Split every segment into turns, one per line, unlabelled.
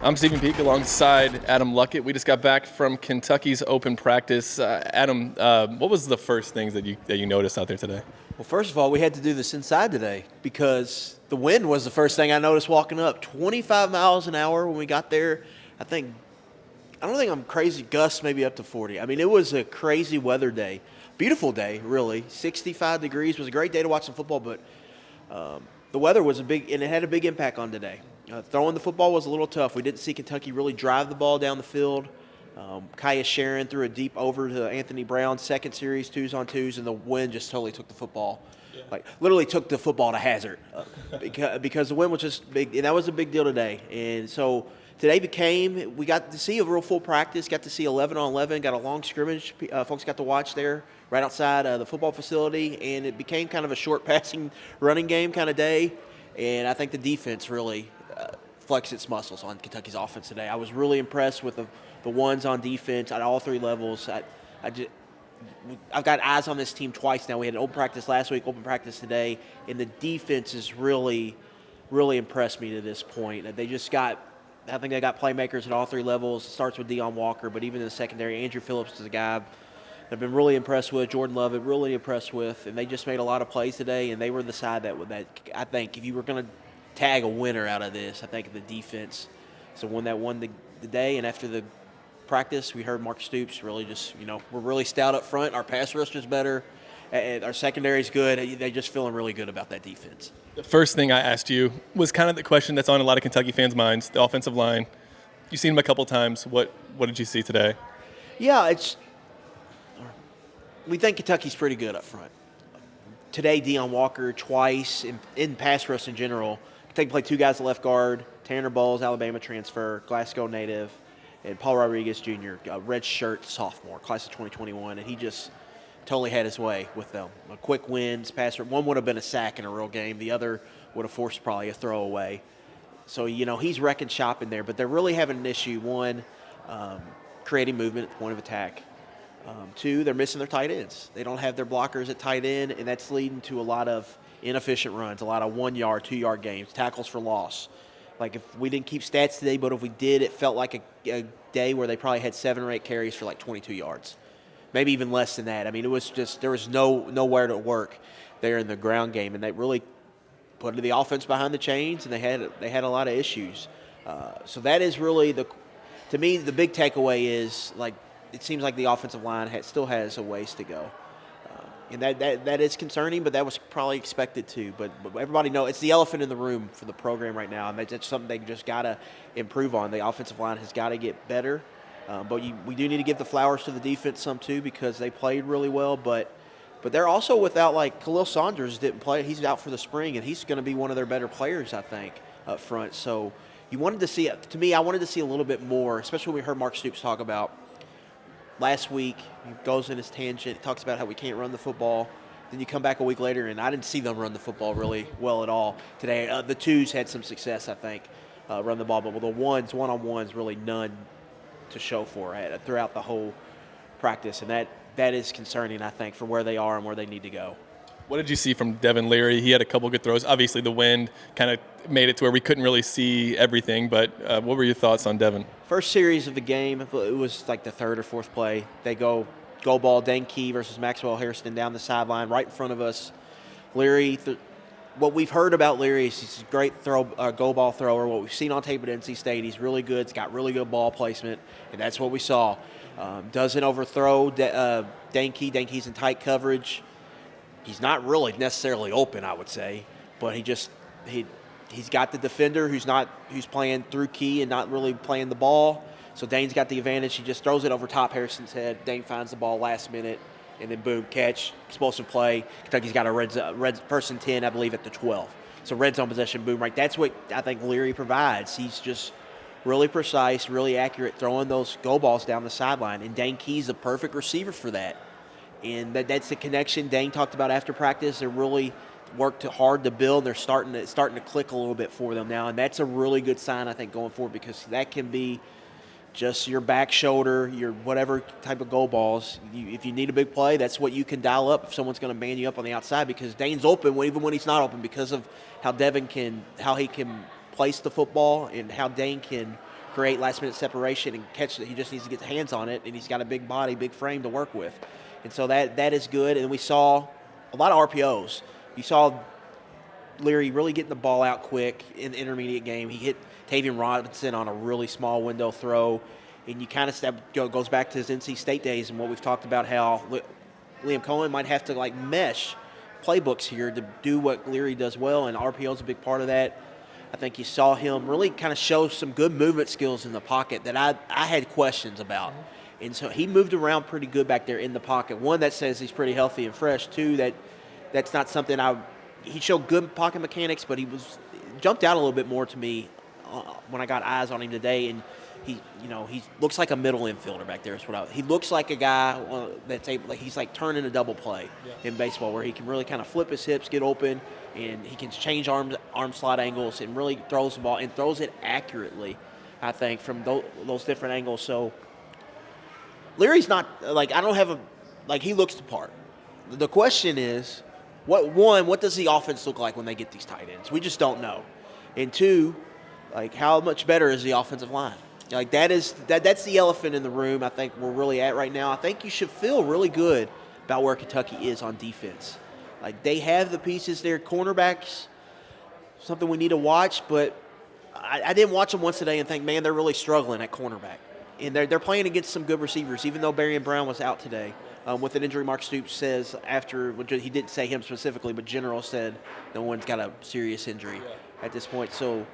I'm Stephen Peak alongside Adam Luckett. We just got back from Kentucky's open practice. Adam, what was the first things that you noticed out there today?
Well, first of all, we had to do this inside today because the wind was the first thing I noticed walking up. 25 miles an hour when we got there. I don't think I'm crazy. Gusts maybe up to 40. I mean, it was a crazy weather day. Beautiful day, really. 65 degrees. It was a great day to watch some football, but the weather was and it had a big impact on today. Throwing the football was a little tough. We didn't see Kentucky really drive the ball down the field. Kaya Sharon threw a deep over to Anthony Brown, second series, 2s-on-2s, and the wind just totally took the football. Yeah. Like, literally took the football to hazard because the wind was just big, and that was a big deal today. And so today we got to see a real full practice, got to see 11-on-11, got a long scrimmage. Folks got to watch there right outside the football facility, and it became kind of a short passing running game kind of day. And I think the defense really flexed its muscles on Kentucky's offense today. I was really impressed with the ones on defense at all three levels. I've got eyes on this team twice now. We had an open practice last week, open practice today, and the defense has really, really impressed me to this point. I think they got playmakers at all three levels. It starts with Deion Walker, but even in the secondary, Andrew Phillips is a guy I've been really impressed with. Jordan Lovett, really impressed with, and they just made a lot of plays today, and they were the side that I think if you were going to tag a winner out of this, I think the defense is the one that won the day. And after the practice, we heard Mark Stoops really just, we're really stout up front. Our pass rush is better. Our secondary is good. They're just feeling really good about that defense.
The first thing I asked you was kind of the question that's on a lot of Kentucky fans' minds, the offensive line. You've seen them a couple times. What did you see today?
Yeah, we think Kentucky's pretty good up front. Today, Deion Walker twice, in pass rush in general. Kentucky played two guys at left guard, Tanner Bowles, Alabama transfer, Glasgow native, and Paul Rodriguez Jr., red shirt sophomore, class of 2021, and he just totally had his way with them. Quick wins, passer. One would have been a sack in a real game. The other would have forced probably a throwaway. So, he's wrecking shop in there, but they're really having an issue. One, creating movement at the point of attack. Two, they're missing their tight ends. They don't have their blockers at tight end, and that's leading to a lot of inefficient runs, a lot of 1-yard, 2-yard games, tackles for loss. Like if we didn't keep stats today, but if we did, it felt like a day where they probably had 7 or 8 carries for like 22 yards. Maybe even less than that. I mean, it was just there was nowhere to work there in the ground game, and they really put the offense behind the chains, and they had a lot of issues. So that is really to me the big takeaway is like it seems like the offensive line still has a ways to go. And that is concerning, but that was probably expected too. But everybody knows it's the elephant in the room for the program right now, and that's something they just got to improve on. The offensive line has got to get better. But we do need to give the flowers to the defense some too because they played really well. But they're also without Khalil Saunders didn't play. He's out for the spring, and he's going to be one of their better players, I think, up front. So I wanted to see a little bit more, especially when we heard Mark Stoops talk about last week. He goes in his tangent, talks about how we can't run the football. Then you come back a week later, and I didn't see them run the football really well at all today. The twos had some success, I think, run the ball, but with the one-on-ones, really none to show for it throughout the whole practice, and that is concerning, I think, for where they are and where they need to go.
What did you see from Devin Leary? He had a couple good throws. Obviously, the wind kind of made it to where we couldn't really see everything, but what were your thoughts on Devin?
First series of the game, it was like the third or fourth play. They go ball, Dane Key versus Maxwell Hairston down the sideline right in front of us. Leary, what we've heard about Leary is he's a great go ball thrower. What we've seen on tape at NC State, he's really good. He's got really good ball placement, and that's what we saw. Doesn't overthrow Dane Key. Dane Key's in tight coverage. He's not really necessarily open, I would say, but he's got the defender who's playing through Key and not really playing the ball. So Dane's got the advantage. He just throws it over top Harrison's head. Dane finds the ball last minute, and then boom, catch, explosive play. Kentucky's got a red first and 10, I believe, at the 12. So red zone possession, boom, right. That's what I think Leary provides. He's just really precise, really accurate, throwing those go balls down the sideline. And Dane Key's the perfect receiver for that. And that's the connection Dane talked about after practice. They really worked hard to build. They're starting to click a little bit for them now, and that's a really good sign, I think, going forward, because that can be just your back shoulder, your whatever type of go balls. If you need a big play, that's what you can dial up if someone's going to man you up on the outside, because Dane's open even when he's not open, because of how he can place the football and how Dane can create last-minute separation and catch it. He just needs to get the hands on it, and he's got a big body, big frame to work with. And so that is good. And we saw a lot of RPOs. You saw Leary really getting the ball out quick in the intermediate game. He hit Tavian Robinson on a really small window throw. And you kind of goes back to his NC State days and what we've talked about, how Liam Coen might have to like mesh playbooks here to do what Leary does well, and RPO is a big part of that. I think you saw him really kind of show some good movement skills in the pocket that I had questions about. And so he moved around pretty good back there in the pocket. One, that says he's pretty healthy and fresh. Two, that's not something he showed good pocket mechanics, but he jumped out a little bit more to me when I got eyes on him today. And he looks like a middle infielder back there. He looks like a guy that's able, like he's like turning a double play in baseball, where he can really kind of flip his hips, get open, and he can change arm slot angles and really throws the ball and throws it accurately, I think, from those different angles. So Leary's not like, I don't have he looks the part. The question is, what does the offense look like when they get these tight ends? We just don't know. And two, like, how much better is the offensive line? Like, that's the elephant in the room I think we're really at right now. I think you should feel really good about where Kentucky is on defense. Like, they have the pieces there. Cornerbacks, something we need to watch, but I didn't watch them once today and think, man, they're really struggling at cornerback. And they're playing against some good receivers, even though Barry and Brown was out today. With an injury, Mark Stoops says after, he didn't say him specifically, but General said no one's got a serious injury at this point. So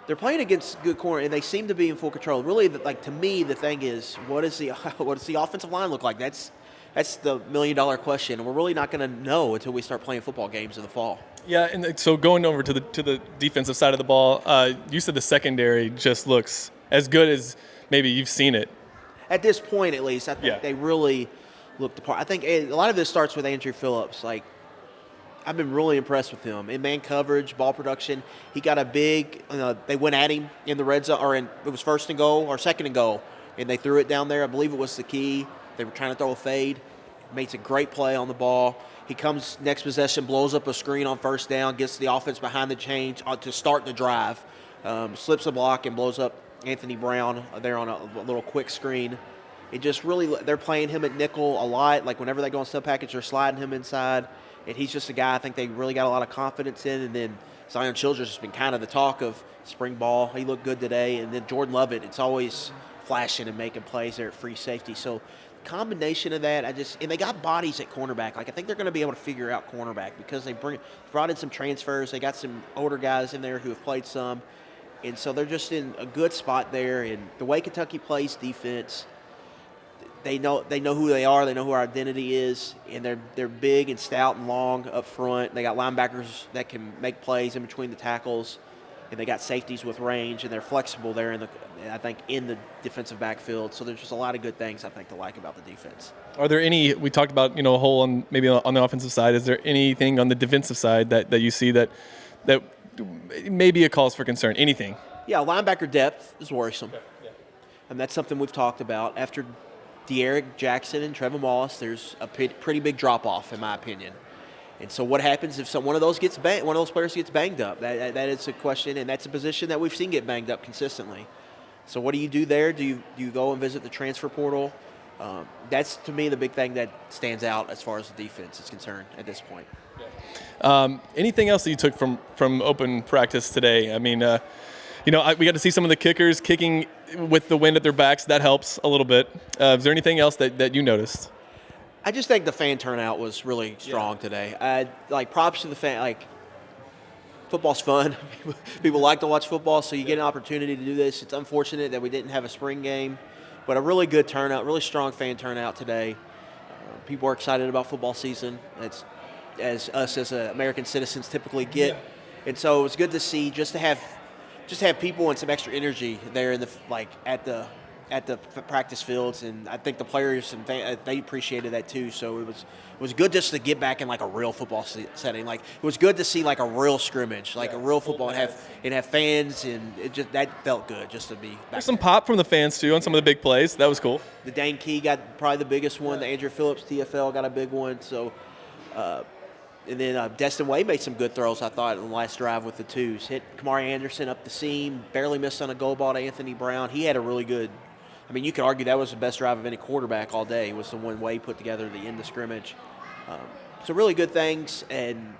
they're playing against good corner, and they seem to be in full control. Really, like, to me, the thing is, what does the offensive line look like? That's the million-dollar question, and we're really not going to know until we start playing football games in the fall.
Yeah, and so going over to the defensive side of the ball, you said the secondary just looks as good as maybe you've seen it.
At this point, at least, I think they really look the part. I think a lot of this starts with Andrew Phillips. Like, I've been really impressed with him in man coverage, ball production. He got a big. They went at him in the red zone, it was first and goal or second and goal, and they threw it down there. I believe it was the key. They were trying to throw a fade. Makes a great play on the ball. He comes next possession, blows up a screen on first down, gets the offense behind the chains to start the drive, slips a block and blows up Anthony Brown there on a little quick screen. It just really, they're playing him at nickel a lot. Like, whenever they go on sub package, they're sliding him inside. And he's just a guy I think they really got a lot of confidence in. And then Zion Childress has been kind of the talk of spring ball. He looked good today. And then Jordan Lovett, it's always flashing and making plays there at free safety. So combination of that, and they got bodies at cornerback. Like, I think they're going to be able to figure out cornerback because they brought in some transfers. They got some older guys in there who have played some. And so they're just in a good spot there. And the way Kentucky plays defense, they know who they are. They know who our identity is, and they're big and stout and long up front. They got linebackers that can make plays in between the tackles, and they got safeties with range, and they're flexible there in the defensive backfield. So there's just a lot of good things I think to like about the defense. Are
there any? We talked about a hole on maybe on the offensive side. Is there anything on the defensive side that you see that maybe a cause for concern? Anything?
Yeah, linebacker depth is worrisome, and that's something we've talked about after De'Aaron Jackson and Trevor Moss. There's a pretty big drop-off, in my opinion. And so what happens if one of those players gets banged up? That is a question, and that's a position that we've seen get banged up consistently. So what do you do there? Do you go and visit the transfer portal? That's, to me, the big thing that stands out as far as the defense is concerned at this point.
Anything else that you took from open practice today? I mean, we got to see some of the kickers kicking with the wind at their backs. That helps a little bit. Is there anything else that you noticed?
I just think the fan turnout was really strong today. Props to the fan. Like, football's fun. People like to watch football, so you get an opportunity to do this. It's unfortunate that we didn't have a spring game, but a really good turnout, really strong fan turnout today. People are excited about football season. It's as us as American citizens typically get, and so it was good to see just to have people and some extra energy there in at the practice fields, and I think the players and they appreciated that too. So it was good just to get back in like a real football setting. Like, it was good to see like a real scrimmage, like a real football, and have fans, and that felt good just to be back.
There's some pop from the fans too on some of the big plays. That was cool.
The Dane Key got probably the biggest one. The Andrew Phillips TFL got a big one. So And then Destin Way made some good throws, I thought, in the last drive with the twos. Hit Kamari Anderson up the seam, barely missed on a goal ball to Anthony Brown. He had a really good – I mean, you could argue that was the best drive of any quarterback all day, was the one Way put together at the end of scrimmage. So really good things. And,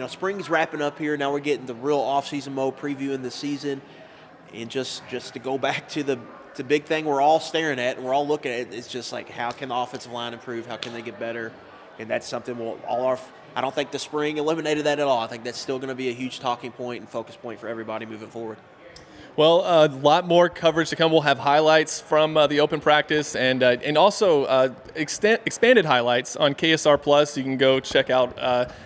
spring's wrapping up here. Now we're getting the real off-season mode, previewing the season. And just to go back to the big thing we're all staring at and we're all looking at, it's just like, how can the offensive line improve? How can they get better? And that's something I don't think the spring eliminated that at all. I think that's still going to be a huge talking point and focus point for everybody moving forward.
Well, a lot more coverage to come. We'll have highlights from the open practice and also expanded highlights on KSR Plus. You can go check out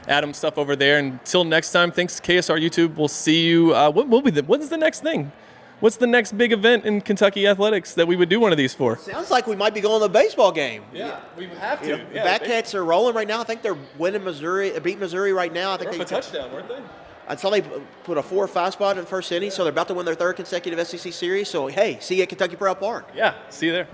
Adam's stuff over there. Until next time, thanks to KSR YouTube. We'll see you. What's the next thing? What's the next big event in Kentucky athletics that we would do one of these for?
Sounds like we might be going to a baseball game.
Yeah, we have to.
The Batcats are rolling right now. I think they're winning beating Missouri right now. I think
they were up a touchdown, weren't they?
I saw they put a 4 or 5 spot in the first inning, so they're about to win their 3rd consecutive SEC series. So, hey, see you at Kentucky Proud Park.
Yeah, see you there.